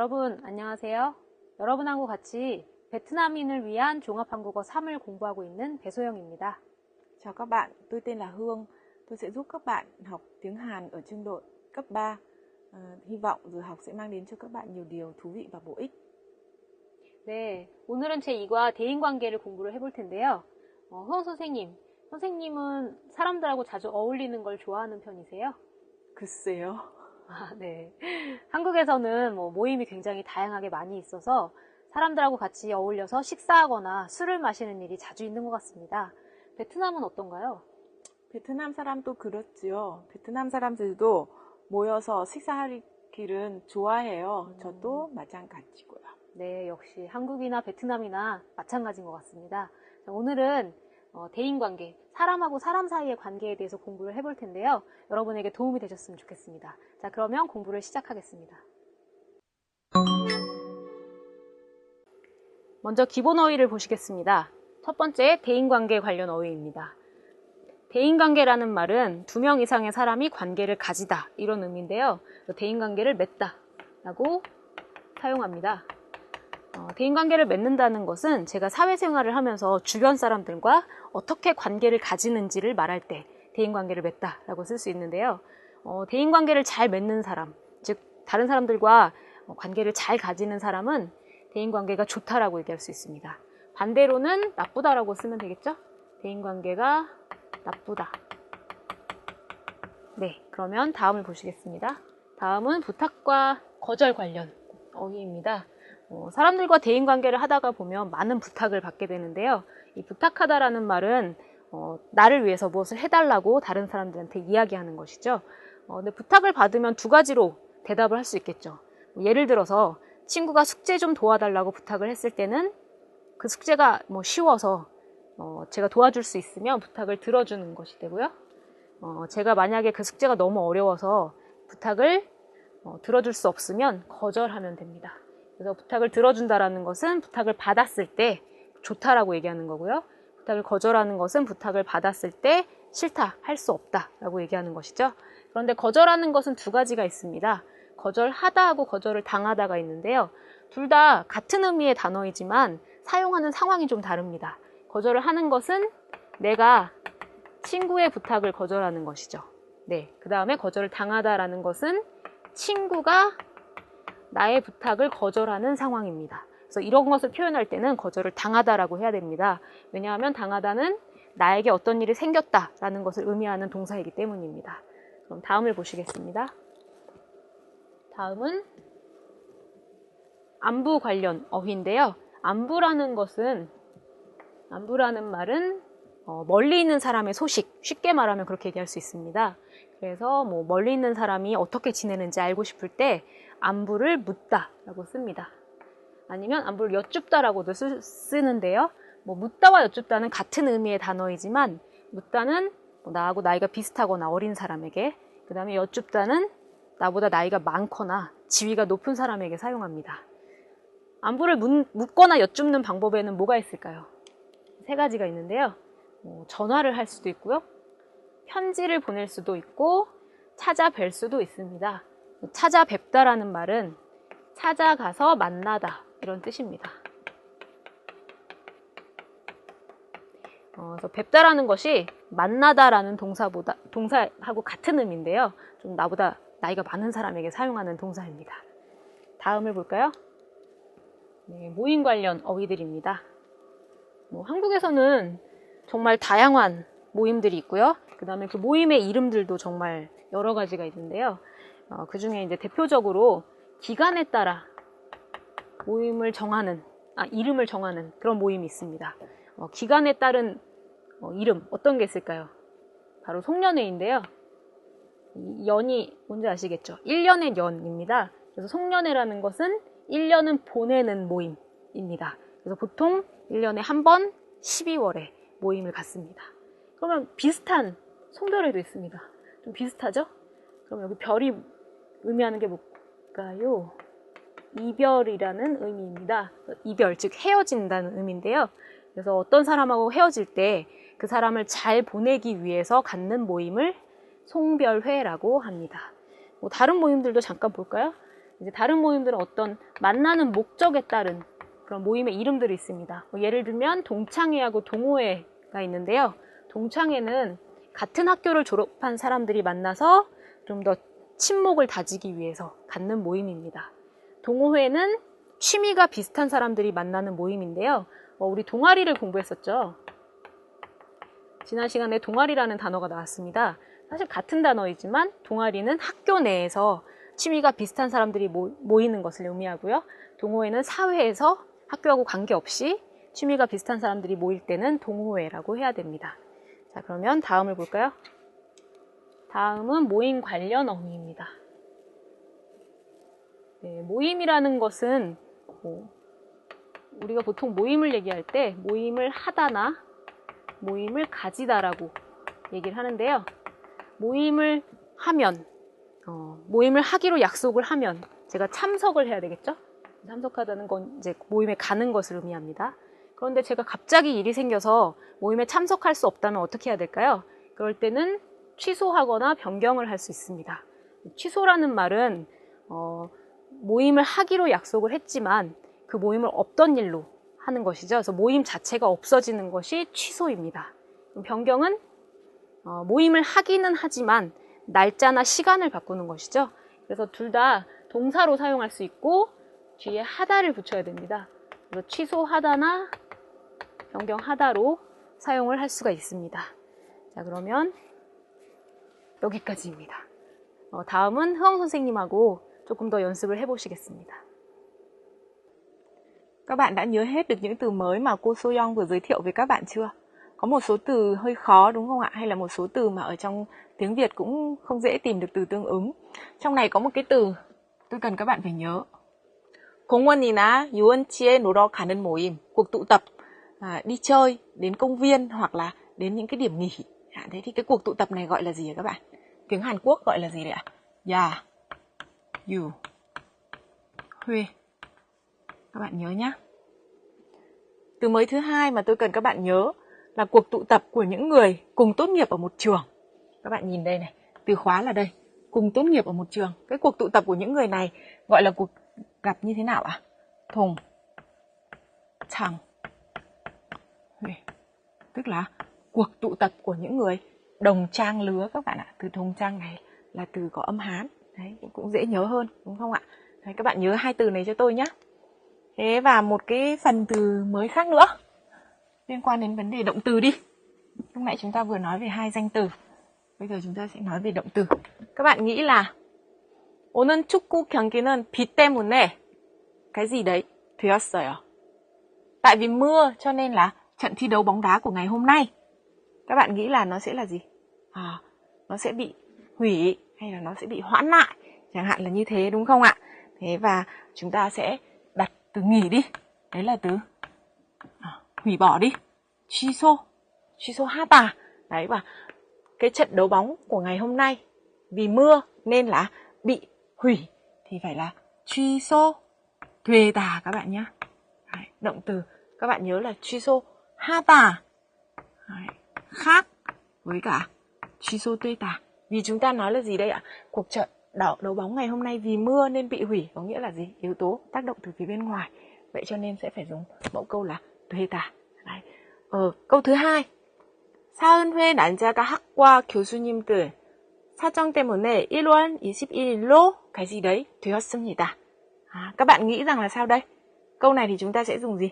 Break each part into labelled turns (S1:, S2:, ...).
S1: 여러분 안녕하세요. 여러분하고 같이 베트남인을 위한 종합한국어 3을 공부하고 있는 배소영입니다.
S2: Chào các bạn, tôi tên là Hương. Tôi sẽ giúp các bạn học tiếng Hàn ở trình độ cấp 3. Hy vọng giờ học sẽ mang đến cho các bạn nhiều điều thú vị và bổ ích.
S1: 네, 오늘은 제2과 대인관계를 공부를 해볼 텐데요. 흐엉 선생님은 사람들하고 자주 어울리는 걸 좋아하는 편이세요?
S2: 글쎄요.
S1: 네. 한국에서는 모임이 굉장히 다양하게 많이 있어서 사람들하고 같이 어울려서 식사하거나 술을 마시는 일이 자주 있는 것 같습니다. 베트남은 어떤가요?
S2: 베트남 사람도 그렇지요. 베트남 사람들도 모여서 식사하기를 좋아해요. 저도 마찬가지고요.
S1: 네, 역시 한국이나 베트남이나 마찬가지인 것 같습니다. 자, 오늘은 대인관계, 사람하고 사람 사이의 관계에 대해서 공부를 해볼 텐데요. 여러분에게 도움이 되셨으면 좋겠습니다. 자, 그러면 공부를 시작하겠습니다. 먼저 기본 어휘를 보시겠습니다. 첫 번째, 대인관계 관련 어휘입니다. 대인관계라는 말은 2명 이상의 사람이 관계를 가지다 이런 의미인데요. 대인관계를 맺다 라고 사용합니다. 대인관계를 맺는다는 것은 제가 사회생활을 하면서 주변 사람들과 어떻게 관계를 가지는지를 말할 때 대인관계를 맺다 라고 쓸 수 있는데요. 대인관계를 잘 맺는 사람, 즉 다른 사람들과 관계를 잘 가지는 사람은 대인관계가 좋다라고 얘기할 수 있습니다. 반대로는 나쁘다라고 쓰면 되겠죠? 대인관계가 나쁘다. 네, 그러면 다음을 보시겠습니다. 다음은 부탁과 거절 관련 어휘입니다. 사람들과 대인관계를 하다가 보면 많은 부탁을 받게 되는데요. 이 부탁하다라는 말은 나를 위해서 무엇을 해달라고 다른 사람들한테 이야기하는 것이죠. 근데 부탁을 받으면 2가지로 대답을 할 수 있겠죠. 예를 들어서 친구가 숙제 좀 도와달라고 부탁을 했을 때는 그 숙제가 쉬워서 제가 도와줄 수 있으면 부탁을 들어주는 것이 되고요. 제가 만약에 그 숙제가 너무 어려워서 부탁을 들어줄 수 없으면 거절하면 됩니다. 그래서 부탁을 들어준다라는 것은 부탁을 받았을 때 좋다라고 얘기하는 거고요. 부탁을 거절하는 것은 부탁을 받았을 때 싫다, 할 수 없다라고 얘기하는 것이죠. 그런데 거절하는 것은 2가지가 있습니다. 거절하다하고 거절을 당하다가 있는데요. 둘 다 같은 의미의 단어이지만 사용하는 상황이 좀 다릅니다. 거절을 하는 것은 내가 친구의 부탁을 거절하는 것이죠. 네, 그 다음에 거절을 당하다라는 것은 친구가 나의 부탁을 거절하는 상황입니다. 그래서 이런 것을 표현할 때는 거절을 당하다라고 해야 됩니다. 왜냐하면 당하다는 나에게 어떤 일이 생겼다라는 것을 의미하는 동사이기 때문입니다. 그럼 다음을 보시겠습니다. 다음은 안부 관련 어휘인데요. 안부라는 말은 멀리 있는 사람의 소식, 쉽게 말하면 그렇게 얘기할 수 있습니다. 그래서 멀리 있는 사람이 어떻게 지내는지 알고 싶을 때 안부를 묻다 라고 씁니다. 아니면 안부를 여쭙다라고도 쓰는데요. 묻다와 여쭙다는 같은 의미의 단어이지만 묻다는 나하고 나이가 비슷하거나 어린 사람에게, 그 다음에 여쭙다는 나보다 나이가 많거나 지위가 높은 사람에게 사용합니다. 안부를 묻거나 여쭙는 방법에는 뭐가 있을까요? 3가지가 있는데요. 전화를 할 수도 있고요. 편지를 보낼 수도 있고 찾아뵐 수도 있습니다. 찾아뵙다라는 말은 찾아가서 만나다 이런 뜻입니다. 그래서 뵙다라는 것이 만나다라는 동사하고 같은 의미인데요. 좀 나보다 나이가 많은 사람에게 사용하는 동사입니다. 다음을 볼까요? 네, 모임 관련 어휘들입니다. 한국에서는 정말 다양한 모임들이 있고요. 그 다음에 그 모임의 이름들도 정말 여러 가지가 있는데요. 그 중에 이제 대표적으로 기간에 따라 이름을 정하는 그런 모임이 있습니다. 기간에 따른 이름, 어떤 게 있을까요? 바로 송년회인데요. 연이 뭔지 아시겠죠? 1년의 연입니다. 그래서 송년회라는 것은 1년은 보내는 모임입니다. 그래서 보통 1년에 한 번 12월에 모임을 갖습니다. 그러면 비슷한 송별회도 있습니다. 좀 비슷하죠? 그럼 여기 별이 의미하는 게 뭘까요? 이별이라는 의미입니다. 이별, 즉 헤어진다는 의미인데요. 그래서 어떤 사람하고 헤어질 때 그 사람을 잘 보내기 위해서 갖는 모임을 송별회라고 합니다. 다른 모임들도 잠깐 볼까요? 이제 다른 모임들은 어떤 만나는 목적에 따른 그런 모임의 이름들이 있습니다. 예를 들면 동창회하고 동호회가 있는데요. 동창회는 같은 학교를 졸업한 사람들이 만나서 좀 더 친목을 다지기 위해서 갖는 모임입니다. 동호회는 취미가 비슷한 사람들이 만나는 모임인데요. 우리 동아리를 공부했었죠. 지난 시간에 동아리라는 단어가 나왔습니다. 사실 같은 단어이지만 동아리는 학교 내에서 취미가 비슷한 사람들이 모이는 것을 의미하고요. 동호회는 사회에서 학교하고 관계없이 취미가 비슷한 사람들이 모일 때는 동호회라고 해야 됩니다. 자, 그러면 다음을 볼까요? 다음은 모임 관련 어휘입니다. 네, 모임이라는 것은 우리가 보통 모임을 얘기할 때 모임을 하다나 모임을 가지다라고 얘기를 하는데요. 모임을 하면, 모임을 하기로 약속을 하면 제가 참석을 해야 되겠죠? 참석하다는 건 이제 모임에 가는 것을 의미합니다. 그런데 제가 갑자기 일이 생겨서 모임에 참석할 수 없다면 어떻게 해야 될까요? 그럴 때는 취소하거나 변경을 할 수 있습니다. 취소라는 말은 모임을 하기로 약속을 했지만 그 모임을 없던 일로 하는 것이죠. 그래서 모임 자체가 없어지는 것이 취소입니다. 변경은 모임을 하기는 하지만 날짜나 시간을 바꾸는 것이죠. 그래서 둘 다 동사로 사용할 수 있고 뒤에 하다를 붙여야 됩니다. 그래서 취소하다나 변경하다로 사용을 할 수가 있습니다. 자, 그러면 여기까지입니다. 다음은 흐엉 선생님하고 조금 더 연습을 해보시겠습니다.
S2: Các bạn đã nhớ hết được những từ mới mà cô Soyoung vừa giới thiệu với các bạn chưa? Có một số từ hơi khó đúng không ạ? Hay là một số từ mà ở trong tiếng Việt cũng không dễ tìm được từ tương ứng. Trong này có một cái từ tôi cần các bạn phải nhớ. 공원이나 유원지에 놀러 가는 모임, cuộc tụ tập, đi chơi, đến công viên hoặc là đến những cái điểm nghỉ. Thế thì cái cuộc tụ tập này gọi là gì hả các bạn? Tiếng Hàn Quốc gọi là gì đấy ạ? Ya, yu, huê. Các bạn nhớ nhé. Từ mới thứ hai mà tôi cần các bạn nhớ là cuộc tụ tập của những người cùng tốt nghiệp ở một trường. Các bạn nhìn đây này, từ khóa là đây, cùng tốt nghiệp ở một trường. Cái cuộc tụ tập của những người này gọi là cuộc gặp như thế nào ạ? Thùng, chẳng, huê. Tức là cuộc tụ tập của những người đồng trang lứa các bạn ạ. Từ đồng trang này là từ có âm Hán. Đấy, cũng dễ nhớ hơn đúng không ạ? Đấy, các bạn nhớ hai từ này cho tôi nhé. Thế và một cái phần từ mới khác nữa liên quan đến vấn đề động từ đi. Lúc nãy chúng ta vừa nói về hai danh từ. Bây giờ chúng ta sẽ nói về động từ. Các bạn nghĩ là 오늘 축구 경기는 비 때문에 cái gì đấy 되었어요. Tại vì mưa cho nên là trận thi đấu bóng đá của ngày hôm nay. Các bạn nghĩ là nó sẽ là gì? Nó sẽ bị hủy hay là nó sẽ bị hoãn lại. Chẳng hạn là như thế đúng không ạ? Thế và chúng ta sẽ đặt từ nghỉ đi. Đấy là từ hủy bỏ đi. 취소 하다. Đấy, và cái trận đấu bóng của ngày hôm nay vì mưa nên là bị hủy thì phải là 취소 되다 các bạn nhé. Đấy, động từ các bạn nhớ là 취소 하다. Đấy, khác với cả 취소 되다. Vì chúng ta nói là gì đây ạ? Cuộc trận đấu bóng ngày hôm nay vì mưa nên bị hủy có nghĩa là gì? Yếu tố tác động từ phía bên ngoài. Vậy cho nên sẽ phải dùng mẫu câu là 되다. Đấy. câu thứ hai. 사은회 난자가 학과 교수님들 사정 때문에 1월 21일로 cái gì đấy 되었습니다. Các bạn nghĩ rằng là sao đây? Câu này thì chúng ta sẽ dùng gì?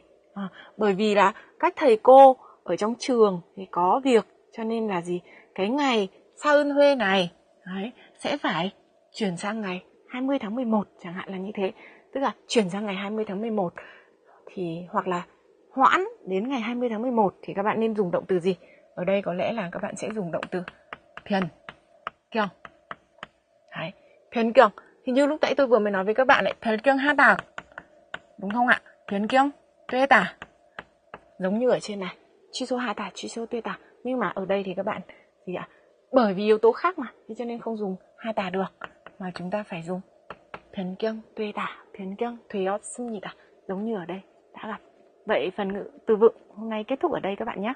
S2: Bởi vì là các thầy cô ở trong trường thì có việc cho nên là gì? Cái ngày 사은회 này đấy, sẽ phải chuyển sang ngày 20 tháng 11 chẳng hạn là như thế. Tức là chuyển sang ngày 20 tháng 11 thì hoặc là hoãn đến ngày 20 tháng 11 thì các bạn nên dùng động từ gì? Ở đây có lẽ là các bạn sẽ dùng động từ 변경. Đấy, 변경. Thì như lúc nãy tôi vừa mới nói với các bạn lại 변경하다. Đúng không ạ? 변경 되다. Giống như ở trên này, 취소하다, 취소되다. Nhưng mà ở đây thì các bạn gì ạ? Bởi vì yếu tố khác mà, thế cho nên không dùng 하다 được, mà chúng ta phải dùng 변경 되다, 변경 되었습니다. Giống như ở đây đã gặp. Vậy phần ngữ từ vựng hôm nay kết thúc ở đây các bạn nhé.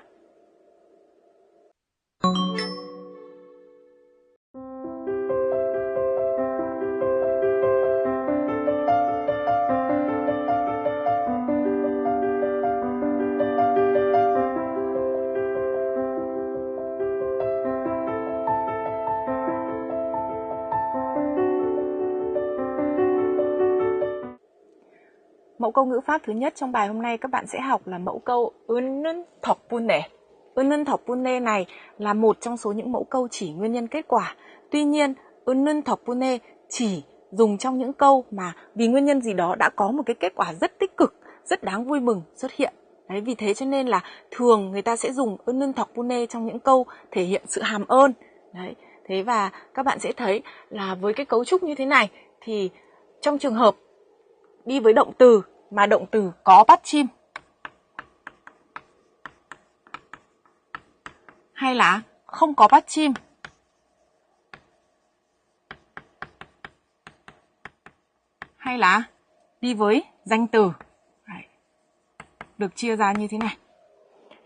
S2: Mẫu câu ngữ pháp thứ nhất trong bài hôm nay các bạn sẽ học là mẫu câu 은는 덕분에. 은는 덕분에 này là một trong số những mẫu câu chỉ nguyên nhân kết quả. Tuy nhiên, 은는 덕분에 chỉ dùng trong những câu mà vì nguyên nhân gì đó đã có một cái kết quả rất tích cực, rất đáng vui mừng xuất hiện. Đấy, vì thế cho nên là thường người ta sẽ dùng 은는 덕분에 trong những câu thể hiện sự hàm ơn. Đấy, thế và các bạn sẽ thấy là với cái cấu trúc như thế này thì trong trường hợp đi với động từ mà động từ có bắt chim hay là không có bắt chim hay là đi với danh từ. Đấy, được chia ra như thế này.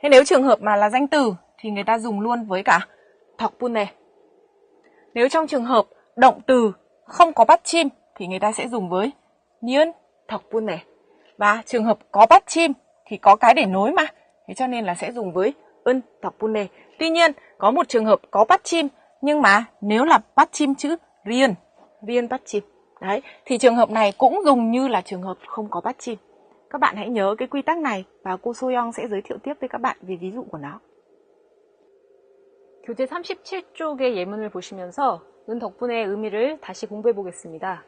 S2: Thế nếu trường hợp mà là danh từ thì người ta dùng luôn với cả 덕분에. Nếu trong trường hợp động từ không có bắt chim thì người ta sẽ dùng với niên 덕분에. Và trường hợp có bắt chim thì có cái để nối mà. Thế cho nên là sẽ dùng với 은 덕분에. Tuy nhiên có một trường hợp có bắt chim nhưng mà nếu là bắt chim chữ riêng bắt chim. Đấy, thì trường hợp này cũng dùng như là trường hợp không có bắt chim. Các bạn hãy nhớ cái quy tắc này và cô Soyoung sẽ giới thiệu tiếp với các bạn về ví dụ của nó.
S1: 교재 37쪽의 예문을 보시면서 은 덕분에 의미를 다시 공부해 보겠습니다.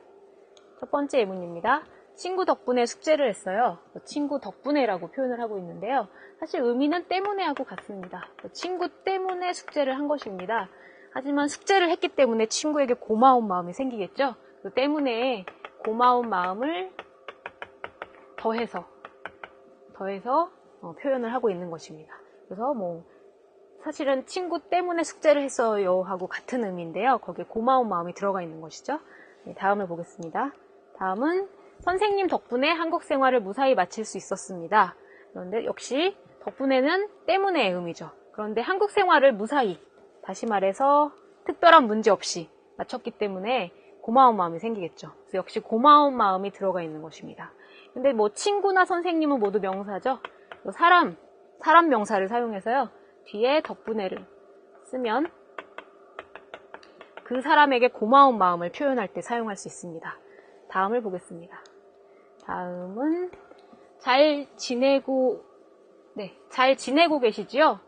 S1: 첫 번째 예문입니다. 친구 덕분에 숙제를 했어요. 친구 덕분에라고 표현을 하고 있는데요. 사실 의미는 때문에 하고 같습니다. 친구 때문에 숙제를 한 것입니다. 하지만 숙제를 했기 때문에 친구에게 고마운 마음이 생기겠죠. 그 때문에 고마운 마음을 더해서 표현을 하고 있는 것입니다. 그래서 뭐 사실은 친구 때문에 숙제를 했어요 하고 같은 의미인데요. 거기에 고마운 마음이 들어가 있는 것이죠. 네, 다음을 보겠습니다. 다음은 선생님 덕분에 한국 생활을 무사히 마칠 수 있었습니다. 그런데 역시 덕분에는 때문에의 의미죠. 그런데 한국 생활을 무사히, 다시 말해서 특별한 문제 없이 마쳤기 때문에 고마운 마음이 생기겠죠. 그래서 역시 고마운 마음이 들어가 있는 것입니다. 근데 뭐 친구나 선생님은 모두 명사죠. 사람 명사를 사용해서요. 뒤에 덕분에를 쓰면 그 사람에게 고마운 마음을 표현할 때 사용할 수 있습니다. 다음을 보겠습니다. 다음은 잘 지내고 계시죠?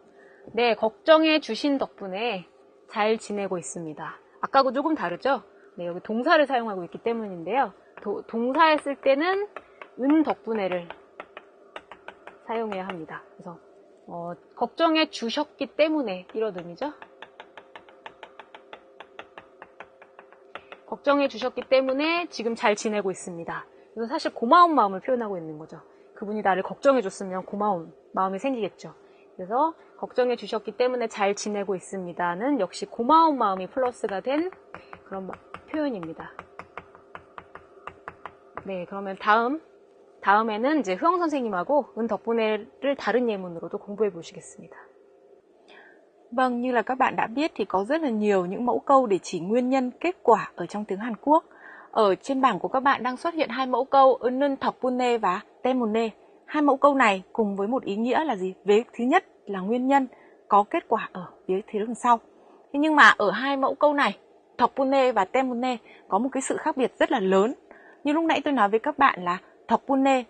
S1: 네, 걱정해 주신 덕분에 잘 지내고 있습니다. 아까하고 조금 다르죠? 네, 여기 동사를 사용하고 있기 때문인데요. 동사에 쓸 때는 은 덕분에를 사용해야 합니다. 그래서 걱정해 주셨기 때문에 이런 의미죠. 걱정해 주셨기 때문에 지금 잘 지내고 있습니다. 그래서 사실 고마운 마음을 표현하고 있는 거죠. 그분이 나를 걱정해 줬으면 고마운 마음이 생기겠죠. 그래서 걱정해 주셨기 때문에 잘 지내고 있습니다는 역시 고마운 마음이 플러스가 된 그런 표현입니다. 네, 그러면 다음에는 이제 흐엉 선생님하고 은 덕분에를 다른 예문으로도 공부해 보시겠습니다.
S2: Vâng, như là các bạn đã biết thì có rất là nhiều những mẫu câu để chỉ nguyên nhân kết quả ở trong tiếng Hàn Quốc. Ở trên bảng của các bạn đang xuất hiện hai mẫu câu 은는 덕분에 và 때문에. Hai mẫu câu này cùng với một ý nghĩa là gì? Vế thứ nhất là nguyên nhân có kết quả ở vế thứ đằng sau. Thế nhưng mà ở hai mẫu câu này, 덕분에 và 때문에 có một cái sự khác biệt rất là lớn. Như lúc nãy tôi nói với các bạn là 덕분에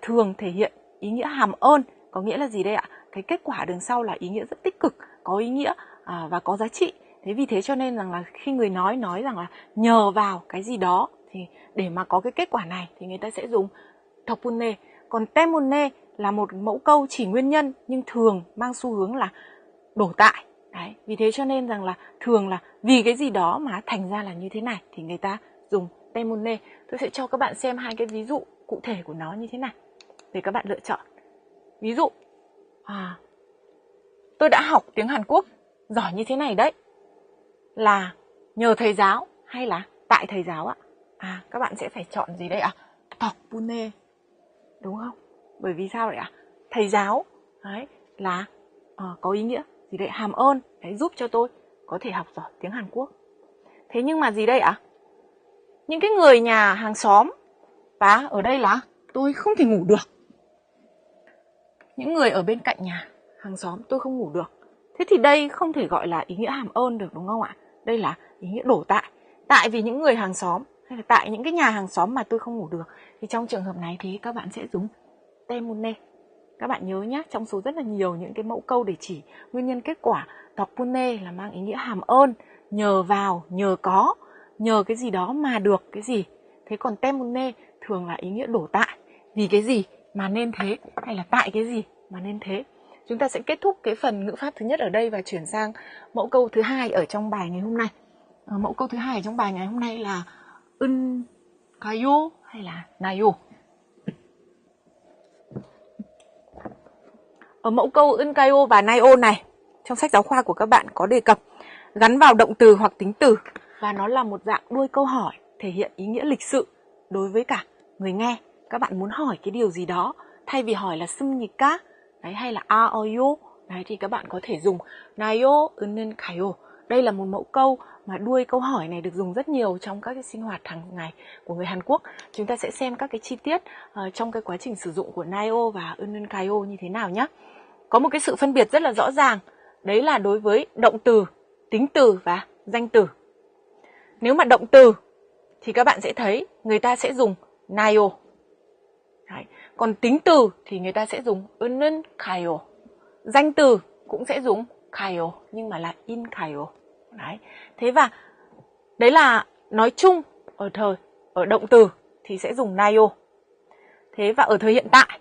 S2: thường thể hiện ý nghĩa hàm ơn, có nghĩa là gì đây ạ? Cái kết quả đằng sau là ý nghĩa rất tích cực, có ý nghĩa và có giá trị. Thế vì thế cho nên rằng là khi người nói rằng là nhờ vào cái gì đó thì để mà có cái kết quả này thì người ta sẽ dùng 덕분에. Còn 때문에 là một mẫu câu chỉ nguyên nhân nhưng thường mang xu hướng là đổ tại. Đấy, vì thế cho nên rằng là thường là vì cái gì đó mà thành ra là như thế này thì người ta dùng 때문에. Tôi sẽ cho các bạn xem hai cái ví dụ cụ thể của nó như thế này để các bạn lựa chọn. Ví dụ, tôi đã học tiếng Hàn Quốc giỏi như thế này đấy, là nhờ thầy giáo hay là tại thầy giáo ạ? Các bạn sẽ phải chọn gì đây ạ? 덕분에, đúng không? Bởi vì sao vậy ạ? Thầy giáo đấy là có ý nghĩa gì đây? Hàm ơn, đấy, giúp cho tôi có thể học giỏi tiếng Hàn Quốc. Thế nhưng mà gì đây ạ? Những cái người nhà hàng xóm, và ở đây là tôi không thể ngủ được. Những người ở bên cạnh nhà hàng xóm tôi không ngủ được. Thế thì đây không thể gọi là ý nghĩa hàm ơn được, đúng không ạ? Đây là ý nghĩa đổ tại. Tại vì những người hàng xóm hay là tại những cái nhà hàng xóm mà tôi không ngủ được. Thì trong trường hợp này thì các bạn sẽ dùng 때문에. Các bạn nhớ nhé, trong số rất là nhiều những cái mẫu câu để chỉ nguyên nhân kết quả, 덕분에 là mang ý nghĩa hàm ơn, nhờ vào, nhờ có, nhờ cái gì đó mà được cái gì. Thế còn 때문에 thường là ý nghĩa đổ tại, vì cái gì mà nên thế, hay là tại cái gì mà nên thế. Chúng ta sẽ kết thúc cái phần ngữ pháp thứ nhất ở đây và chuyển sang mẫu câu thứ hai ở trong bài ngày hôm nay. Mẫu câu thứ hai ở trong bài ngày hôm nay là 은가요 hay là 나요. Ở mẫu câu 은가요 và 나요 này, trong sách giáo khoa của các bạn có đề cập gắn vào động từ hoặc tính từ, và nó là một dạng đuôi câu hỏi thể hiện ý nghĩa lịch sự đối với cả người nghe. Các bạn muốn hỏi cái điều gì đó, thay vì hỏi là 씁니까 đấy, hay là 아어요 đấy, thì các bạn có thể dùng 나요, 은가요. Đây là một mẫu câu mà đuôi câu hỏi này được dùng rất nhiều trong các cái sinh hoạt hàng ngày của người Hàn Quốc. Chúng ta sẽ xem các cái chi tiết trong cái quá trình sử dụng của 나요 và 은가요 như thế nào nhé. Có một cái sự phân biệt rất là rõ ràng, đấy là đối với động từ, tính từ và danh từ. Nếu mà động từ thì các bạn sẽ thấy người ta sẽ dùng 나요. Đấy. Còn tính từ thì người ta sẽ dùng 은가요. Danh từ cũng sẽ dùng 가요 nhưng mà là 인가요. Đấy. Thế và đấy là nói chung ở động từ thì sẽ dùng 나요. Thế và ở thời hiện tại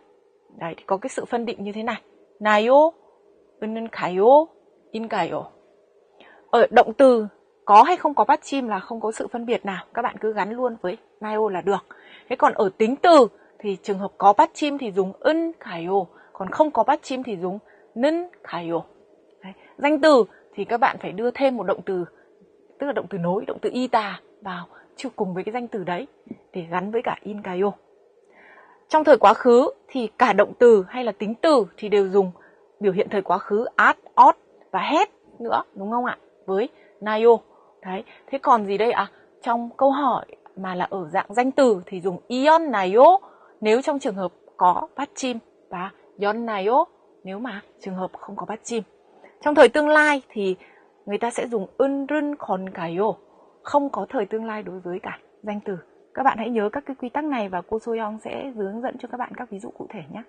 S2: đấy thì có cái sự phân định như thế này. 나요, 은가요, 인가요. Ở động từ có hay không có bắt chim là không có sự phân biệt nào, các bạn cứ gắn luôn với 나요 là được. Thế còn ở tính từ thì trường hợp có bắt chim thì dùng 은가요, còn không có bắt chim thì dùng 는가요. Danh từ thì các bạn phải đưa thêm một động từ, tức là động từ nối, động từ y tà vào cùng với cái danh từ đấy để gắn với cả ingayo. Trong thời quá khứ thì cả động từ hay là tính từ thì đều dùng biểu hiện thời quá khứ at, ot và het nữa, đúng không ạ? Với nayo. Đấy. Thế còn gì đây ạ? Trong câu hỏi mà là ở dạng danh từ thì dùng ion nayo nếu trong trường hợp có bắt chim và yon nayo nếu mà trường hợp không có bắt chim. Trong thời tương lai thì người ta sẽ dùng 은른 건가요, không có thời tương lai đối với cả danh từ. Các bạn hãy nhớ các cái quy tắc này và cô Soyoung sẽ hướng dẫn cho các bạn các ví dụ cụ thể nhé.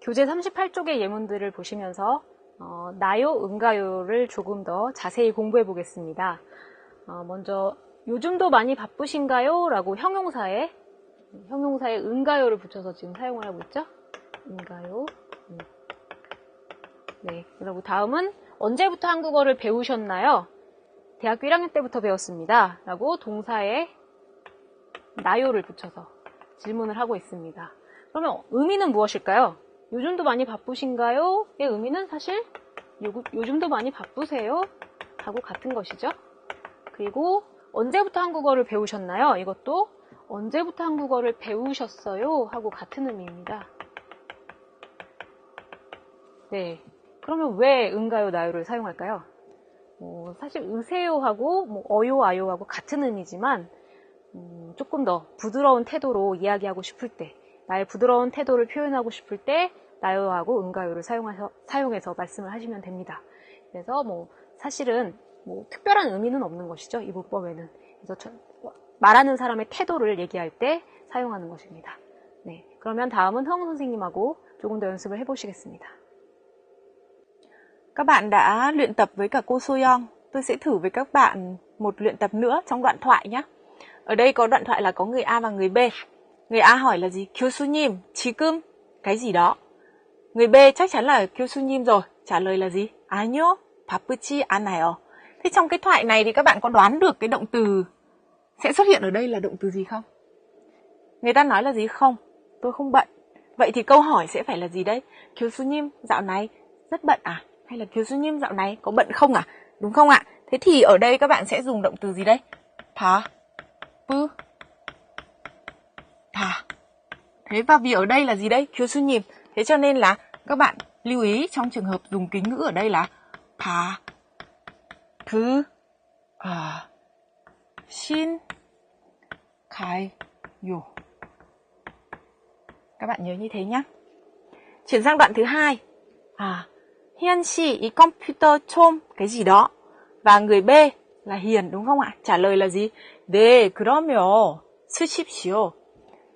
S1: 교재 38쪽의 예문들을 보시면서 나요, 은가요를 조금 더 자세히 공부해 보겠습니다. 먼저 요즘도 많이 바쁘신가요? 라고 형용사에 은가요를 붙여서 지금 사용을 하고 있죠. 은가요. 네, 그리고 다음은 언제부터 한국어를 배우셨나요? 대학교 1학년 때부터 배웠습니다. 라고 동사에 나요를 붙여서 질문을 하고 있습니다. 그러면 의미는 무엇일까요? 요즘도 많이 바쁘신가요? 의 의미는 사실 요즘도 많이 바쁘세요? 하고 같은 것이죠. 그리고 언제부터 한국어를 배우셨나요? 이것도 언제부터 한국어를 배우셨어요? 하고 같은 의미입니다. 네, 그러면 왜 은가요, 나요를 사용할까요? 사실 으세요하고 어요, 아요하고 같은 의미지만 조금 더 부드러운 태도로 이야기하고 싶을 때, 나의 부드러운 태도를 표현하고 싶을 때 나요하고 은가요를 사용해서 말씀을 하시면 됩니다. 그래서 사실은 특별한 의미는 없는 것이죠, 이 문법에는. 그래서 말하는 사람의 태도를 얘기할 때 사용하는 것입니다. 네, 그러면 다음은 허영 선생님하고 조금 더 연습을 해보시겠습니다.
S2: Các bạn đã luyện tập với cả cô Soyoung. Tôi sẽ thử với các bạn một luyện tập nữa trong đoạn thoại nhé. Ở đây có đoạn thoại là có người A và người B. Người A hỏi là gì? 교수님, 지금 cái gì đó. Người B chắc chắn là 교수님 rồi. Trả lời là gì? 아니요, 바쁘지 않아요. Thế trong cái thoại này thì các bạn có đoán được cái động từ sẽ xuất hiện ở đây là động từ gì không? Người ta nói là gì? Không, tôi không bận. Vậy thì câu hỏi sẽ phải là gì đấy? 교수님 dạo này rất bận à? Hay là 교수님 dạo này có bận không à? Đúng không ạ? Thế thì ở đây các bạn sẽ dùng động từ gì đây? 바쁘다. Thế và vì ở đây là gì đây? 교수님. Thế cho nên là các bạn lưu ý trong trường hợp dùng kính ngữ ở đây là 바쁘신가요. Các bạn nhớ như thế nhé. Chuyển sang đoạn thứ hai. Hiên 씨, 이 컴퓨터 좀 cái gì đó. Và người B là hiền đúng không ạ? Trả lời là gì? 네, 그러면 쓰십시오.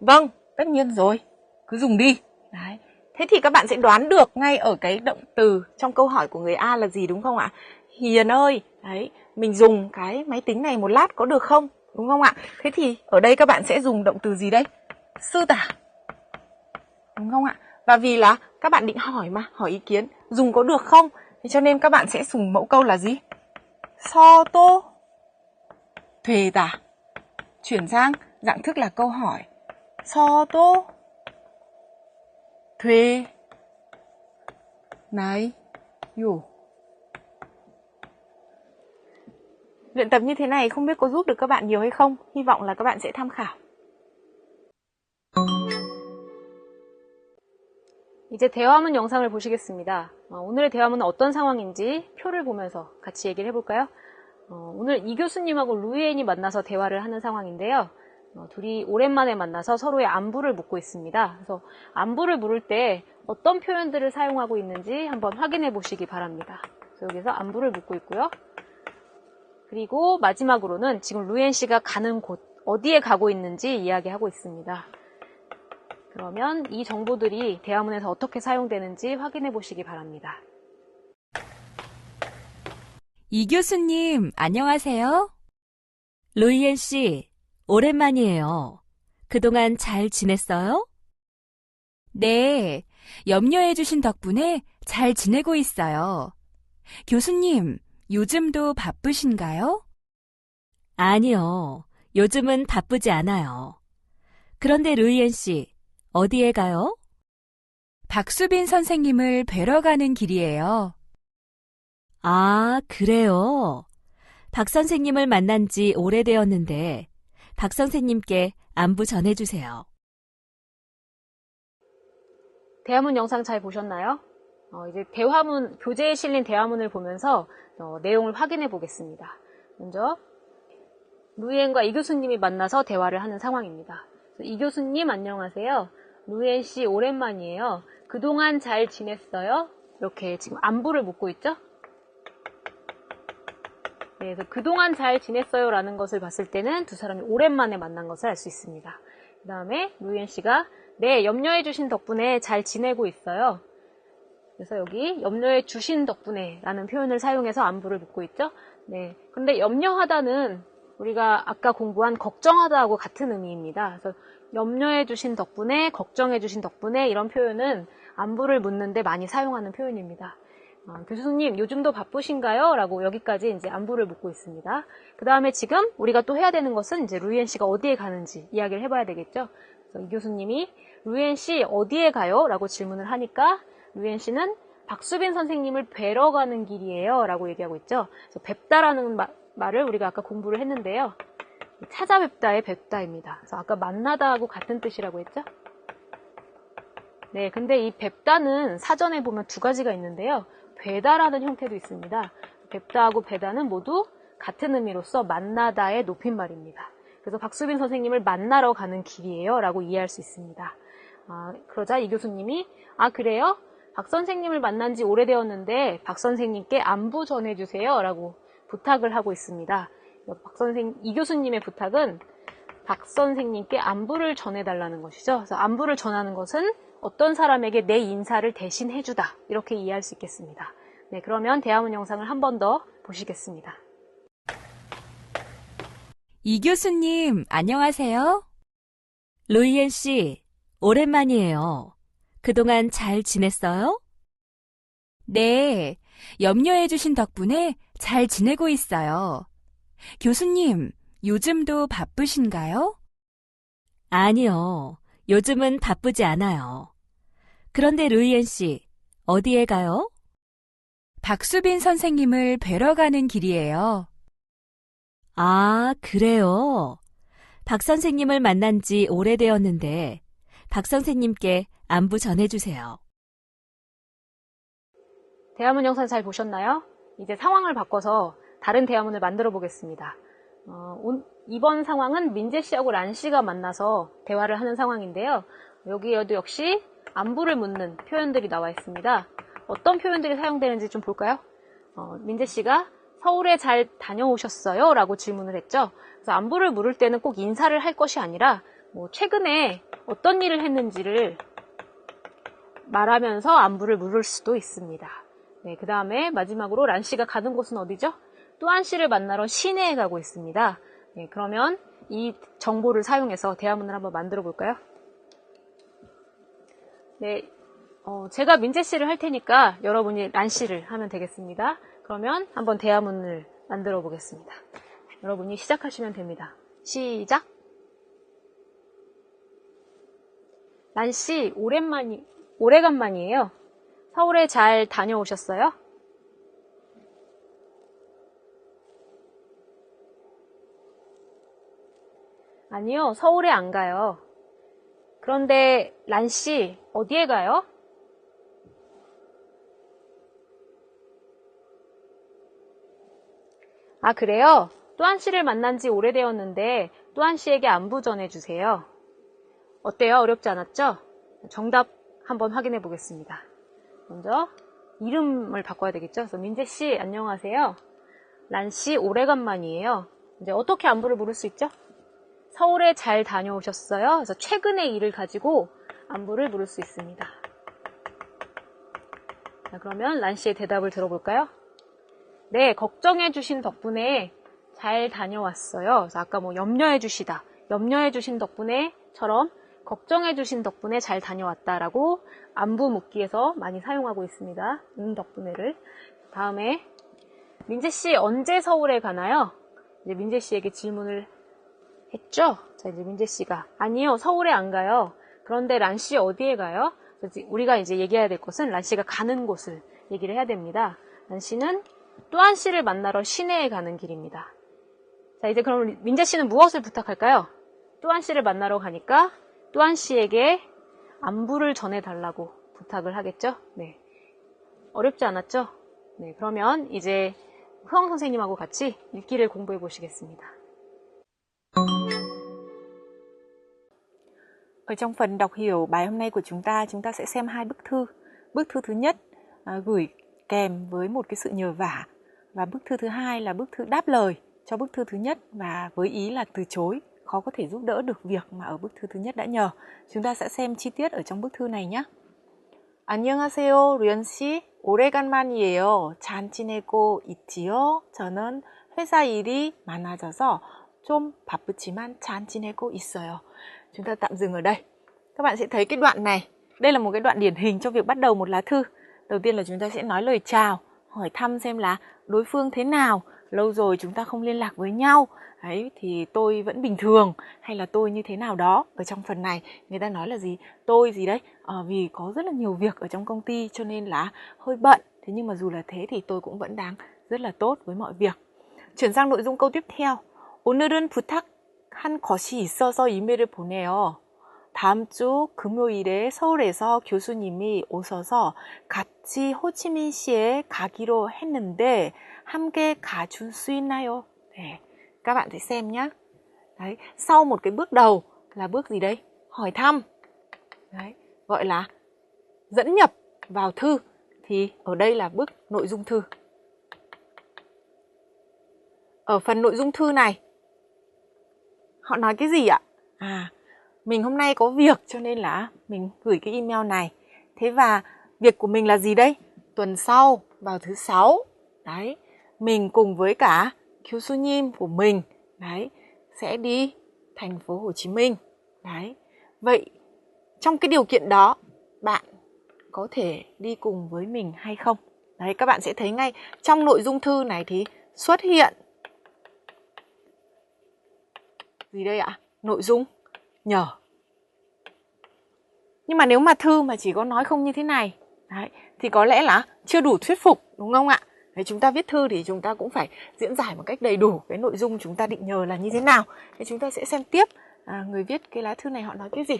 S2: Vâng, tất nhiên rồi. Cứ dùng đi. Đấy. Thế thì các bạn sẽ đoán được ngay ở cái động từ trong câu hỏi của người A là gì đúng không ạ? Hiền ơi, đấy, mình dùng cái máy tính này một lát có được không? Đúng không ạ? Thế thì ở đây các bạn sẽ dùng động từ gì đây? Sư tả. Đúng không ạ? Và vì là các bạn định hỏi mà, hỏi ý kiến, dùng có được không? Thế cho nên các bạn sẽ dùng mẫu câu là gì? So tô thuê tả. Chuyển sang dạng thức là câu hỏi. So tô thuê này 요. Luyện tập như thế này không biết có giúp được các bạn nhiều hay không? Hy vọng là các bạn sẽ tham khảo.
S1: 이제 대화문 영상을 보시겠습니다. 오늘의 대화문은 어떤 상황인지 표를 보면서 같이 얘기를 해볼까요? 오늘 이 교수님하고 루이엔이 만나서 대화를 하는 상황인데요. 둘이 오랜만에 만나서 서로의 안부를 묻고 있습니다. 그래서 안부를 물을 때 어떤 표현들을 사용하고 있는지 한번 확인해 보시기 바랍니다. 그래서 여기서 안부를 묻고 있고요. 그리고 마지막으로는 지금 루이엔 씨가 가는 곳, 어디에 가고 있는지 이야기하고 있습니다. 그러면 이 정보들이 대화문에서 어떻게 사용되는지 확인해 보시기 바랍니다.
S3: 이 교수님, 안녕하세요. 루이엔 씨, 오랜만이에요. 그동안 잘 지냈어요? 네, 염려해 주신 덕분에 잘 지내고 있어요. 교수님, 요즘도 바쁘신가요? 아니요, 요즘은 바쁘지 않아요. 그런데 루이엔 씨, 어디에 가요? 박수빈 선생님을 뵈러 가는 길이에요. 아, 그래요? 박 선생님을 만난 지 오래되었는데 박 선생님께 안부 전해주세요.
S1: 대화문 영상 잘 보셨나요? 이제 대화문, 교재에 실린 대화문을 보면서 내용을 확인해 보겠습니다. 먼저 루이엔과 이 교수님이 만나서 대화를 하는 상황입니다. 이 교수님 안녕하세요. 루이엔 씨 오랜만이에요. 그동안 잘 지냈어요? 이렇게 지금 안부를 묻고 있죠? 네, 그래서 그동안 잘 지냈어요 라는 것을 봤을 때는 두 사람이 오랜만에 만난 것을 알 수 있습니다. 그 다음에 루이엔 씨가 네, 염려해 주신 덕분에 잘 지내고 있어요. 그래서 여기 염려해 주신 덕분에 라는 표현을 사용해서 안부를 묻고 있죠. 네, 그런데 염려하다는 우리가 아까 공부한 걱정하다하고 같은 의미입니다. 그래서 염려해 주신 덕분에, 걱정해 주신 덕분에 이런 표현은 안부를 묻는데 많이 사용하는 표현입니다. 교수님, 요즘도 바쁘신가요? 라고 여기까지 이제 안부를 묻고 있습니다. 그 다음에 지금 우리가 또 해야 되는 것은 이제 루이엔 씨가 어디에 가는지 이야기를 해봐야 되겠죠. 그래서 이 교수님이 루이엔 씨 어디에 가요? 라고 질문을 하니까 루이엔 씨는 박수빈 선생님을 뵈러 가는 길이에요. 라고 얘기하고 있죠. 그래서 뵙다라는 말을 우리가 아까 공부를 했는데요. 찾아뵙다의 뵙다입니다. 그래서 아까 만나다하고 같은 뜻이라고 했죠. 네, 근데 이 뵙다는 사전에 보면 두 가지가 있는데요. 뵈다라는 형태도 있습니다. 뵙다하고 뵈다는 모두 같은 의미로서 만나다의 높임말입니다. 그래서 박수빈 선생님을 만나러 가는 길이에요 라고 이해할 수 있습니다. 그러자 이 교수님이 그래요? 박 선생님을 만난 지 오래되었는데 박 선생님께 안부 전해주세요 라고 부탁을 하고 있습니다. 이 교수님의 부탁은 박 선생님께 안부를 전해달라는 것이죠. 그래서 안부를 전하는 것은 어떤 사람에게 내 인사를 대신 해주다 이렇게 이해할 수 있겠습니다. 네, 그러면 대화문 영상을 한 번 더 보시겠습니다.
S3: 이 교수님, 안녕하세요. 루이엔 씨, 오랜만이에요. 그동안 잘 지냈어요? 네, 염려해 주신 덕분에 잘 지내고 있어요. 교수님, 요즘도 바쁘신가요? 아니요, 요즘은 바쁘지 않아요. 그런데 루이엔 씨, 어디에 가요? 박수빈 선생님을 뵈러 가는 길이에요. 아, 그래요? 박 선생님을 만난 지 오래되었는데 박 선생님께 안부 전해주세요.
S1: 대화문 영상 잘 보셨나요? 이제 상황을 바꿔서 다른 대화문을 만들어 보겠습니다. 이번 상황은 민재 씨하고 란 씨가 만나서 대화를 하는 상황인데요. 여기에도 역시 안부를 묻는 표현들이 나와 있습니다. 어떤 표현들이 사용되는지 좀 볼까요? 민재 씨가 서울에 잘 다녀오셨어요? 라고 질문을 했죠. 그래서 안부를 물을 때는 꼭 인사를 할 것이 아니라 뭐 최근에 어떤 일을 했는지를 말하면서 안부를 물을 수도 있습니다. 네, 그 다음에 마지막으로 란 씨가 가는 곳은 어디죠? 또한 씨를 만나러 시내에 가고 있습니다. 네, 그러면 이 정보를 사용해서 대화문을 한번 만들어 볼까요? 네, 제가 민재 씨를 할 테니까 여러분이 란 씨를 하면 되겠습니다. 그러면 한번 대화문을 만들어 보겠습니다. 여러분이 시작하시면 됩니다. 시작! 란 씨, 오래간만이에요. 서울에 잘 다녀오셨어요? 아니요, 서울에 안 가요. 그런데 란 씨, 어디에 가요? 아, 그래요? 또한 씨를 만난 지 오래되었는데 또한 씨에게 안부 전해주세요. 어때요? 어렵지 않았죠? 정답 한번 확인해 보겠습니다. 먼저 이름을 바꿔야 되겠죠? 그래서 민재 씨, 안녕하세요. 란 씨, 오래간만이에요. 이제 어떻게 안부를 물을 수 있죠? 서울에 잘 다녀오셨어요? 그래서 최근의 일을 가지고 안부를 물을 수 있습니다. 자, 그러면 란 씨의 대답을 들어볼까요? 네, 걱정해 주신 덕분에 잘 다녀왔어요. 그래서 아까 뭐 염려해 주신 덕분에처럼 걱정해 주신 덕분에 잘 다녀왔다라고 안부 묻기에서 많이 사용하고 있습니다. 덕분에를. 다음에 민재 씨 언제 서울에 가나요? 이제 민재 씨에게 질문을 했죠? 자, 이제 민재 씨가 아니요, 서울에 안 가요. 그런데 란 씨 어디에 가요? 우리가 이제 얘기해야 될 것은 란 씨가 가는 곳을 얘기를 해야 됩니다. 란 씨는 또한 씨를 만나러 시내에 가는 길입니다. 자, 이제 그럼 민재 씨는 무엇을 부탁할까요? 또한 씨를 만나러 가니까 또한 씨에게 안부를 전해달라고 부탁을 하겠죠? 네. 어렵지 않았죠? 네. 그러면 이제 흐엉 선생님하고 같이 읽기를 공부해 보시겠습니다.
S2: Ở trong phần đọc hiểu bài hôm nay của chúng ta sẽ xem hai bức thư. Bức thư thứ nhất gửi kèm với một cái sự nhờ vả, và bức thư thứ hai là bức thư đáp lời cho bức thư thứ nhất và với ý là từ chối, khó có thể giúp đỡ được việc mà ở bức thư thứ nhất đã nhờ. Chúng ta sẽ xem chi tiết ở trong bức thư này nhé. 안녕하세요, 류연 씨. 오래간만이에요. 잘 지내고 있지요? 저는 회사 일이 많아져서 좀 바쁘지만 잘 지내고 있어요. Chúng ta tạm dừng ở đây. Các bạn sẽ thấy cái đoạn này. Đây là một cái đoạn điển hình cho việc bắt đầu một lá thư. Đầu tiên là chúng ta sẽ nói lời chào, hỏi thăm xem là đối phương thế nào, lâu rồi chúng ta không liên lạc với nhau. Đấy, thì tôi vẫn bình thường, hay là tôi như thế nào đó. Ở trong phần này người ta nói là gì? Tôi gì đấy? Vì có rất là nhiều việc ở trong công ty cho nên là hơi bận. Thế nhưng mà dù là thế thì tôi cũng vẫn đang rất là tốt với mọi việc. Chuyển sang nội dung câu tiếp theo. 오늘은 부탁한 것이 있어서 이메일을 보내요. 다음 주 금요일에 서울에서 교수님이 오셔서 같이 호치민시에 가기로 했는데 함께 가줄 수 있나요? 네, các bạn thử xem nhé. Đấy, sau một cái bước đầu là bước gì đây? Hỏi thăm. Đấy, gọi là dẫn nhập vào thư, thì ở đây là bước nội dung thư. Ở phần nội dung thư này họ nói cái gì ạ? Mình hôm nay có việc cho nên là mình gửi cái email này. Thế và việc của mình là gì đây? Tuần sau vào thứ 6. Đấy, mình cùng với cả 교수님 của mình đấy sẽ đi thành phố Hồ Chí Minh. Đấy. Vậy trong cái điều kiện đó bạn có thể đi cùng với mình hay không? Đấy, các bạn sẽ thấy ngay trong nội dung thư này thì xuất hiện gì đây ạ? Nội dung nhờ. Nhưng mà nếu mà thư mà chỉ có nói không như thế này đấy, thì có lẽ là chưa đủ thuyết phục, đúng không ạ? Đấy, chúng ta viết thư thì chúng ta cũng phải diễn giải một cách đầy đủ cái nội dung chúng ta định nhờ là như thế nào. Thế chúng ta sẽ xem tiếp người viết cái lá thư này họ nói cái gì.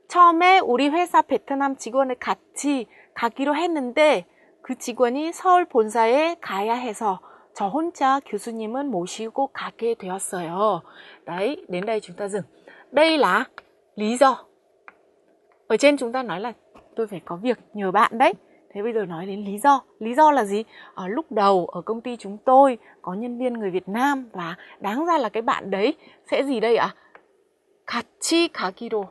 S2: 처음에 우리 회사 베트남 직원을 같이 가기로 했는데 그 직원이 서울 본사에 가야 해서 저 혼자 교수님은 모시고 가게 되었어요. Đấy, đến đây chúng ta dừng. Đây là lý do. Ở trên chúng ta nói là tôi phải có việc nhờ bạn đấy. Thế bây giờ nói đến lý do. Lý do là gì? Lúc đầu ở công ty chúng tôi có nhân viên người Việt Nam và đáng ra là cái bạn đấy sẽ gì đây ạ? 같이 가기로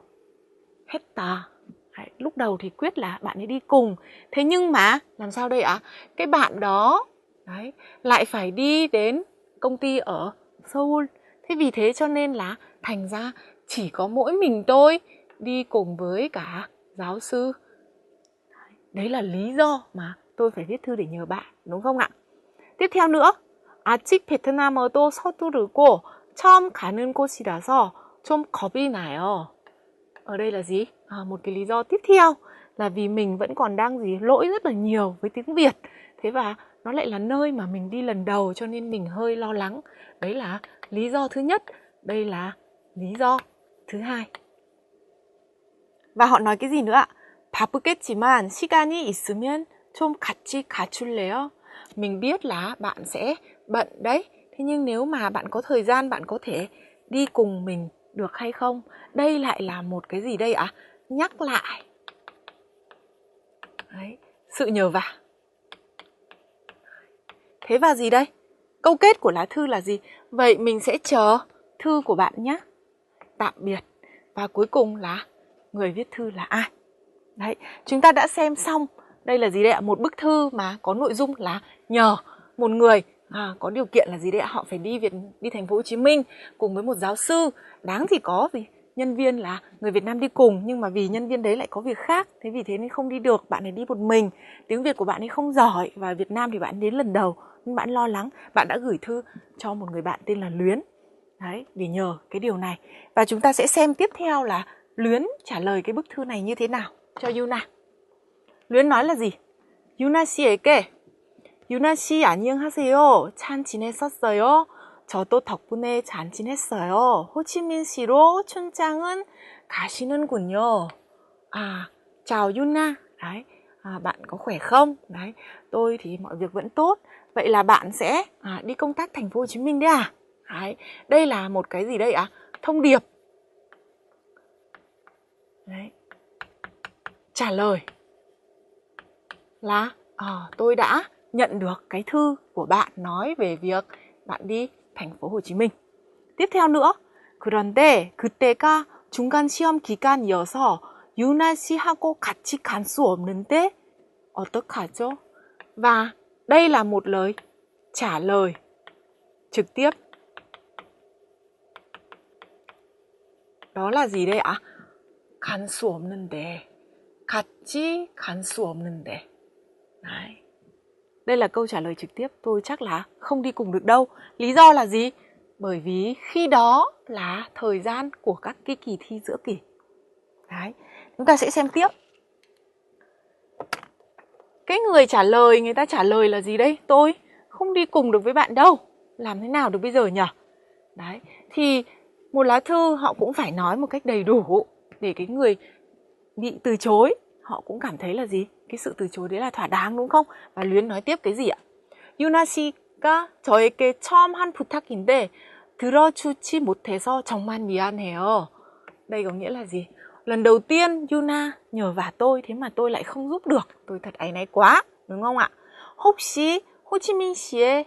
S2: 했다. Đấy, lúc đầu thì quyết là bạn ấy đi cùng. Thế nhưng mà làm sao đây ạ? Cái bạn đó đấy, lại phải đi đến công ty ở Seoul. Thế vì thế cho nên là thành ra chỉ có mỗi mình tôi đi cùng với cả giáo sư. Đấy là lý do mà tôi phải viết thư để nhờ bạn, đúng không ạ? tiếp theo nữa, 아직 베트남어도 서두르고 처음 가는 곳이라서 좀 겁이 나요. Ở đây là gì? Một cái lý do tiếp theo là vì mình vẫn còn đang lỗi rất là nhiều với tiếng Việt. Thế và nó lại là nơi mà mình đi lần đầu cho nên mình hơi lo lắng. Đấy là lý do thứ nhất. Đây là lý do thứ hai. Và họ nói cái gì nữa ạ? 바쁘겠지만 시간이 있으면 좀 같이 가줄래요? Mình biết là bạn sẽ bận đấy. Thế nhưng nếu mà bạn có thời gian, bạn có thể đi cùng mình được hay không? Đây lại là một cái gì đây ạ? Nhắc lại. Đấy, sự nhờ vả. Thế và gì đây? Câu kết của lá thư là gì? Vậy mình sẽ chờ thư của bạn nhé. Tạm biệt. Và cuối cùng là người viết thư là ai? Đấy, chúng ta đã xem xong. Đây là gì đây ạ? Một bức thư mà có nội dung là nhờ một người có điều kiện là gì đấy ạ? Họ phải đi thành phố Hồ Chí Minh cùng với một giáo sư. Đáng thì có gì? Nhân viên là người Việt Nam đi cùng, nhưng mà vì nhân viên đấy lại có việc khác, thế vì thế nên không đi được. Bạn ấy đi một mình. Tiếng Việt của bạn ấy không giỏi và Việt Nam thì bạn đến lần đầu nhưng bạn lo lắng. Bạn đã gửi thư cho một người bạn tên là Luyến. Đấy, để nhờ cái điều này. Và chúng ta sẽ xem tiếp theo là Luyến trả lời cái bức thư này như thế nào cho Yuna. Luyến nói là gì? Yuna 씨에게 유나 씨 안녕하세요. 잘 지냈었어요? 저도 덕분에 잘 지냈어요. 호치민시로 춘장은 가시는군요. Chào Yuna. Đấy, bạn có khỏe không? Đấy, tôi thì mọi việc vẫn tốt. Vậy là bạn sẽ đi công tác thành phố Hồ Chí Minh đấy à? Đấy, đây là một cái gì đây ạ? Thông điệp. Đấy. Trả lời là tôi đã nhận được cái thư của bạn nói về việc bạn đi thành phố Hồ Chí Minh. Tiếp theo nữa, 그런데 그때가 중간 시험 기간이어서 유나 씨하고 같이 갈 수 없는데 어떡하죠? Và đây là một lời trả lời trực tiếp. Đó là gì đây ạ? 갈 수 없는데. 같이 갈 수 없는데. Đấy. Đây là câu trả lời trực tiếp. Tôi chắc là không đi cùng được đâu. Lý do là gì? Bởi vì khi đó là thời gian của các cái kỳ thi giữa kỳ. Đấy. Chúng ta sẽ xem tiếp. Cái người trả lời, người ta trả lời là gì đây? Tôi không đi cùng được với bạn đâu. Làm thế nào được bây giờ nhỉ? Đấy. Thì một lá thư họ cũng phải nói một cách đầy đủ để cái người bị từ chối họ cũng cảm thấy là gì? Cái sự từ chối đấy là thỏa đáng, đúng không? Và Luyến nói tiếp cái gì ạ? 유나 씨가 저에게 처음 한 부탁인데 들어주지 못해서 정말 미안해요. Đây có nghĩa là gì? Lần đầu tiên Yuna nhờ vả tôi, thế mà tôi lại không giúp được. Tôi thật áy náy quá, đúng không ạ? 혹시 호치민 씨에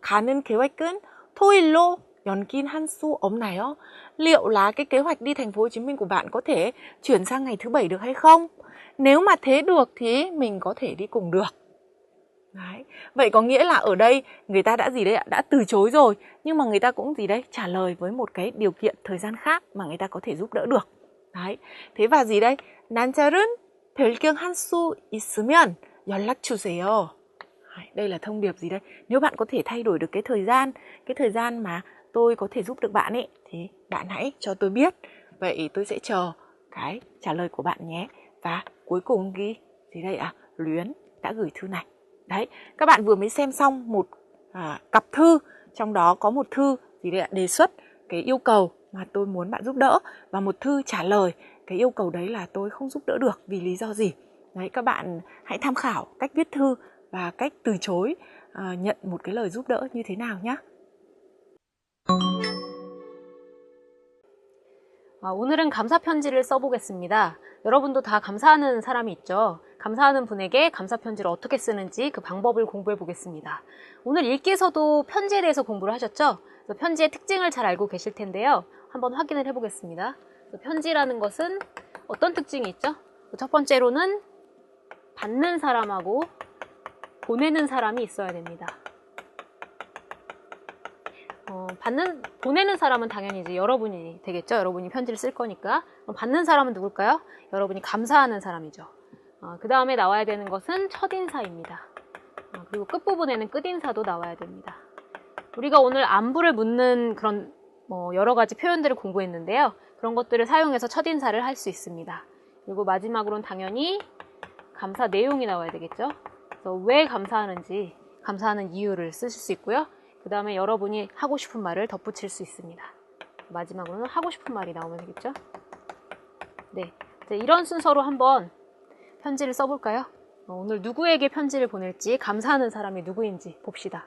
S2: 가는 계획은 토일로 연기할 수 없나요? Liệu là cái kế hoạch đi thành phố Hồ Chí Minh của bạn có thể chuyển sang ngày thứ Bảy được hay không? Nếu mà thế được thì mình có thể đi cùng được. Đấy. Vậy có nghĩa là ở đây người ta đã gì đấy ạ? Đã từ chối rồi. Nhưng mà người ta cũng gì đấy? Trả lời với một cái điều kiện thời gian khác mà người ta có thể giúp đỡ được. Đấy. Thế và gì đây? 난자른 변경할 수 있으면 연락 주세요. Đây là thông điệp gì đây? Nếu bạn có thể thay đổi được cái thời gian mà tôi có thể giúp được bạn ấy, thì bạn hãy cho tôi biết. Vậy tôi sẽ chờ cái trả lời của bạn nhé. Và cuối cùng ghi gì đây ạ? Luyến đã gửi thư này. Đấy, các bạn vừa mới xem xong một cặp thư, trong đó có một thư gì đây ạ? Đề xuất cái yêu cầu mà tôi muốn bạn giúp đỡ, và một thư trả lời cái yêu cầu đấy là tôi không giúp đỡ được vì lý do gì. Đấy, các bạn hãy tham khảo cách viết thư và cách từ chối nhận một cái lời giúp đỡ như thế nào nhé.
S1: 오늘은 감사 편지를 써보겠습니다. 여러분도 다 감사하는 사람이 있죠. 감사하는 분에게 감사 편지를 어떻게 쓰는지 그 방법을 공부해 보겠습니다. 오늘 읽기에서도 편지에 대해서 공부를 하셨죠? 그래서 편지의 특징을 잘 알고 계실 텐데요. 한번 확인을 해 보겠습니다. 편지라는 것은 어떤 특징이 있죠? 첫 번째로는 받는 사람하고 보내는 사람이 있어야 됩니다. 보내는 사람은 당연히 이제 여러분이 되겠죠. 여러분이 편지를 쓸 거니까. 받는 사람은 누굴까요? 여러분이 감사하는 사람이죠. 그 다음에 나와야 되는 것은 첫인사입니다. 그리고 끝부분에는 끝인사도 나와야 됩니다. 우리가 오늘 안부를 묻는 그런 여러 가지 표현들을 공부했는데요. 그런 것들을 사용해서 첫인사를 할 수 있습니다. 그리고 마지막으로는 당연히 감사 내용이 나와야 되겠죠. 그래서 왜 감사하는지, 감사하는 이유를 쓰실 수 있고요. 그 다음에 여러분이 하고 싶은 말을 덧붙일 수 있습니다. 마지막으로는 하고 싶은 말이 나오면 되겠죠. 네, 이런 순서로 한번 편지를 써볼까요? 오늘 누구에게 편지를 보낼지, 감사하는 사람이 누구인지 봅시다.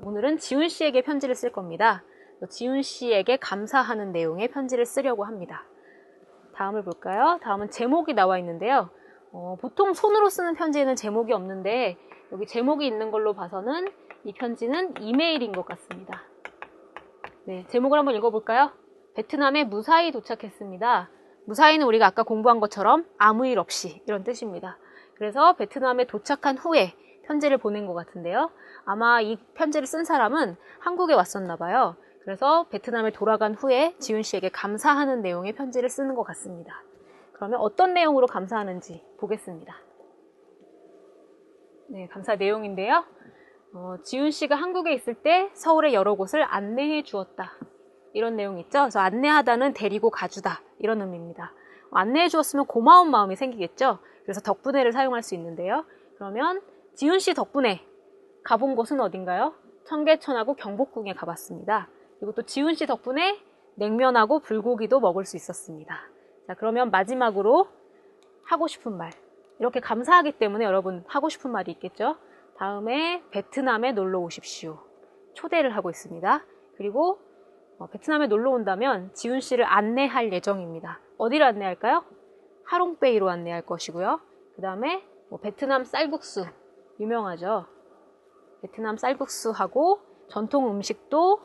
S1: 오늘은 지훈 씨에게 편지를 쓸 겁니다. 지훈 씨에게 감사하는 내용의 편지를 쓰려고 합니다. 다음을 볼까요? 다음은 제목이 나와 있는데요. 보통 손으로 쓰는 편지에는 제목이 없는데 여기 제목이 있는 걸로 봐서는 이 편지는 이메일인 것 같습니다. 네, 제목을 한번 읽어볼까요? 베트남에 무사히 도착했습니다. 무사히는 우리가 아까 공부한 것처럼 아무 일 없이 이런 뜻입니다. 그래서 베트남에 도착한 후에 편지를 보낸 것 같은데요. 아마 이 편지를 쓴 사람은 한국에 왔었나 봐요. 그래서 베트남에 돌아간 후에 지훈 씨에게 감사하는 내용의 편지를 쓰는 것 같습니다. 그러면 어떤 내용으로 감사하는지 보겠습니다. 네, 감사 내용인데요. 지훈 씨가 한국에 있을 때 서울의 여러 곳을 안내해 주었다. 이런 내용 있죠? 그래서 안내하다는 데리고 가주다. 이런 의미입니다. 안내해 주었으면 고마운 마음이 생기겠죠? 그래서 덕분에를 사용할 수 있는데요. 그러면 지훈 씨 덕분에 가본 곳은 어딘가요? 청계천하고 경복궁에 가봤습니다. 그리고 또 지훈 씨 덕분에 냉면하고 불고기도 먹을 수 있었습니다. 자, 그러면 마지막으로 하고 싶은 말. 이렇게 감사하기 때문에 여러분 하고 싶은 말이 있겠죠? 다음에 베트남에 놀러 오십시오. 초대를 하고 있습니다. 그리고 베트남에 놀러 온다면 지훈 씨를 안내할 예정입니다. 어디를 안내할까요? 하롱베이로 안내할 것이고요. 그 다음에 베트남 쌀국수 유명하죠. 베트남 쌀국수하고 전통 음식도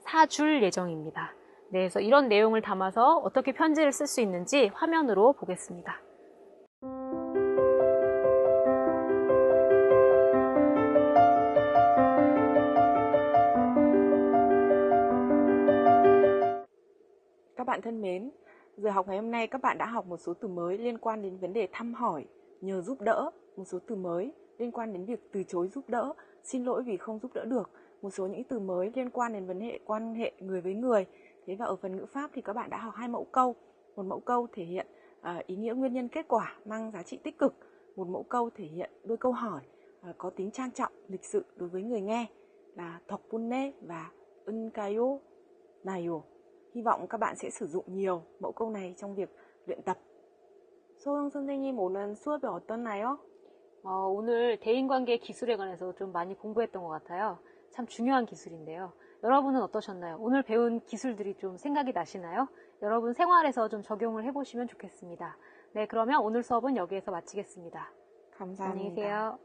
S1: 사줄 예정입니다. 네, 그래서 이런 내용을 담아서 어떻게 편지를 쓸 수 있는지 화면으로 보겠습니다.
S2: Các bạn thân mến, giờ học ngày hôm nay các bạn đã học một số từ mới liên quan đến vấn đề thăm hỏi, nhờ giúp đỡ, một số từ mới liên quan đến việc từ chối giúp đỡ, xin lỗi vì không giúp đỡ được, một số những từ mới liên quan đến vấn đề quan hệ người với người. Thế và ở phần ngữ pháp thì các bạn đã học 2 mẫu câu. Một mẫu câu thể hiện ý nghĩa nguyên nhân kết quả mang giá trị tích cực, một mẫu câu thể hiện đôi câu hỏi có tính trang trọng, lịch sự đối với người nghe là 덕분에 và 은가요, 나요. Hy vọng các bạn sẽ sử dụng nhiều mẫu câu này trong việc luyện tập. 소영 선생님, 오늘 수업이 어떠나요?
S1: 오늘 대인관계 기술에 관해서 좀 많이 공부했던 것 같아요. 참 중요한 기술인데요. 여러분은 어떠셨나요? 오늘 배운 기술들이 좀 생각이 나시나요? 여러분 생활에서 좀 적용을 해보시면 좋겠습니다. 네, 그러면 오늘 수업은 여기에서 마치겠습니다.
S2: 감사합니다.
S1: 안녕히 계세요.